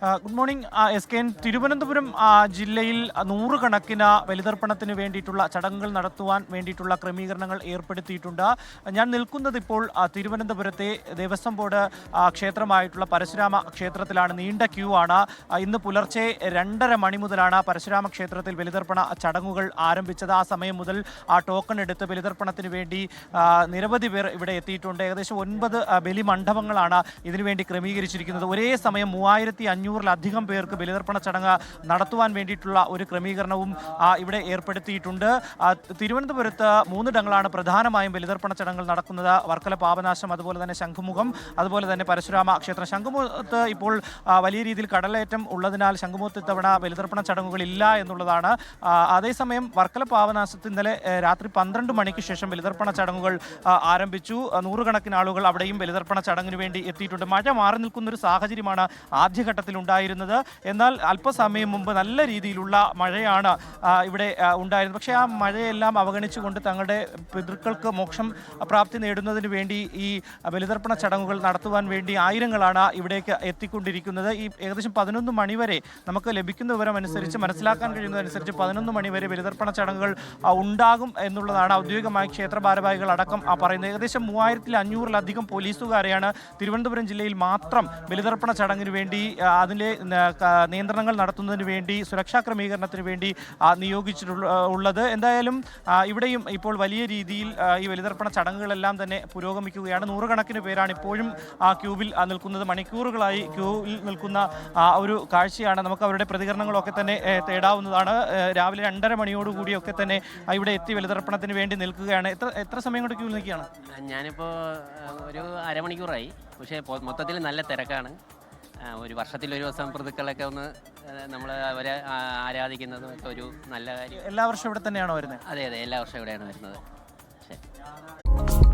Good morning S K N. Thiruvananthapuram ജില്ലയിൽ നൂറുകണക്കിന് ബലിതർപ്പണത്തിന് വേണ്ടിയിട്ടുള്ള ചടങ്ങുകൾ നടത്തുവാൻ വേണ്ടിയിട്ടുള്ള ക്രമീകരണങ്ങൾ ഏർപ്പെടുത്തിയിട്ടുണ്ട്. ഞാൻ നിൽക്കുന്നത് ഇപ്പോൾ തിരുവനന്തപുരത്തെ ദേവസ്വം ബോർഡ് ക്ഷേത്രമായിട്ടുള്ള പരശുരാമ ക്ഷേത്രത്തിലാണ്. നീണ്ട ക്യൂ ആണ്. ഇന്ന് പുലർച്ചെ 2:30 മണി മുതലാണ് പരശുരാമ ക്ഷേത്രത്തിൽ ബലിതർപ്പണ ചടങ്ങുകൾ ആരംഭിച്ചത്. ആ സമയം മുതൽ ടോക്കൺ എടുത്ത് ബലിതർപ്പണത്തിന് വേണ്ടി നിരവധി പേർ ഇവിടെ എത്തിയിട്ടുണ്ട്. ഏകദേശം 9 ബലിമണ്ഡപങ്ങളാണ് ഇതിനുവേണ്ടി ക്രമീകരിച്ചിരിക്കുന്നത്. ഒരേ സമയം 3500-ലധികം പേർക്ക് ബലിതർപ്പണ ചടങ്ങ് നടത്തുവാൻ വേണ്ടിയിട്ടുള്ള ഒരു ക്രമീകരണവും ഇവിടെ ഏർപ്പെടുത്തിയിട്ടുണ്ട്. തിരുവനന്തപുരത്ത് 3 ഇടങ്ങളാണ് പ്രധാനമായും ബലിതർപ്പണ ചടങ്ങുകൾ നടക്കുന്നത്. വർക്കല പാപനാശം, അതുപോലെ തന്നെ ശംഖുമുഖം, അതുപോലെ തന്നെ പരശുരാമ ക്ഷേത്രം. ശംഖുമുഖത്ത് ഇപ്പോൾ വലിയ രീതിയിൽ കടലേറ്റം ഉള്ളതിനാൽ ശംഖുമുഖത്ത് ഇത്തവണ ബലിതർപ്പണ ചടങ്ങുകൾ ഇല്ല എന്നുള്ളതാണ്. അതേസമയം വർക്കല പാപനാശത്ത് ഇന്നലെ രാത്രി 12 മണിക്ക് ശേഷം ബലിതർപ്പണ ചടങ്ങുകൾ ആരംഭിച്ചു. നൂറുകണക്കിന് ആളുകൾ അവിടെയും ബലിതർപ്പണ ചടങ്ങിന് വേണ്ടി എത്തിയിട്ടുണ്ട്. മഴ മാറി നിൽക്കുന്ന ഒരു സാഹചര്യമാണ് ആദ്യഘട്ടത്തിൽ ഉണ്ടായിരുന്നത്. എന്നാൽ അല്പസമയം മുമ്പ് നല്ല രീതിയിലുള്ള മഴയാണ് ഇവിടെ ഉണ്ടായിരുന്നത്. പക്ഷേ ആ മഴയെല്ലാം അവഗണിച്ചുകൊണ്ട് തങ്ങളുടെ പിതൃക്കൾക്ക് മോക്ഷം പ്രാപ്തി നേടുന്നതിന് വേണ്ടി ഈ ബലിതർപ്പണ ചടങ്ങുകൾ നടത്തുവാൻ വേണ്ടി ആയിരങ്ങളാണ് ഇവിടേക്ക് എത്തിക്കൊണ്ടിരിക്കുന്നത്. ഈ ഏകദേശം 11 മണിവരെ നമുക്ക് ലഭിക്കുന്ന വിവരം അനുസരിച്ച്, മനസ്സിലാക്കാൻ കഴിയുന്നതനുസരിച്ച് 11 മണിവരെ ബലിതർപ്പണ ചടങ്ങുകൾ ഉണ്ടാകും എന്നുള്ളതാണ് ഔദ്യോഗികമായി ക്ഷേത്ര ഭാരവാഹികൾ അടക്കം പറയുന്നത്. ഏകദേശം 3500-ലധികം പോലീസുകാരെയാണ് തിരുവനന്തപുരം ജില്ലയിൽ മാത്രം ബലിതർപ്പണ ചടങ്ങിന് വേണ്ടി അതിലെ നിയന്ത്രണങ്ങൾ നടത്തുന്നതിന് വേണ്ടി, സുരക്ഷാ ക്രമീകരണത്തിന് വേണ്ടി നിയോഗിച്ചിട്ടുള്ളത്. എന്തായാലും ഇവിടെയും ഇപ്പോൾ വലിയ രീതിയിൽ ഈ ബലിതർപ്പണ ചടങ്ങുകളെല്ലാം തന്നെ പുരോഗമിക്കുകയാണ്. നൂറുകണക്കിന് പേരാണ് ഇപ്പോഴും ക്യൂവിൽ നിൽക്കുന്നത്. മണിക്കൂറുകളായി ക്യൂവിൽ നിൽക്കുന്ന ഒരു കാഴ്ചയാണ്. നമുക്ക് അവരുടെ പ്രതികരണങ്ങളൊക്കെ തന്നെ തേടാവുന്നതാണ്. രാവിലെ 2:30 മണിയോടുകൂടിയൊക്കെ തന്നെ ഇവിടെ എത്തി ബലിതർപ്പണത്തിന് വേണ്ടി നിൽക്കുകയാണ്. എത്ര സമയം കൊണ്ട് ക്യൂവിൽ നിൽക്കുകയാണ്? ഞാനിപ്പോൾ ഒരു അരമണിക്കൂറായി. പക്ഷേ മൊത്തത്തിൽ നല്ല തിരക്കാണ്. ഒരു വർഷത്തിലൊരു ദിവസം പ്രതിക്കളൊക്കെ ഒന്ന് നമ്മൾ അവരെ ആരാധിക്കുന്നത് ഒരു നല്ല കാര്യം. എല്ലാ വർഷവും ഇവിടെ തന്നെയാണോ വരുന്നത്? അതെ, എല്ലാ വർഷവും ഇവിടെയാണ് വരുന്നത്. ശരി.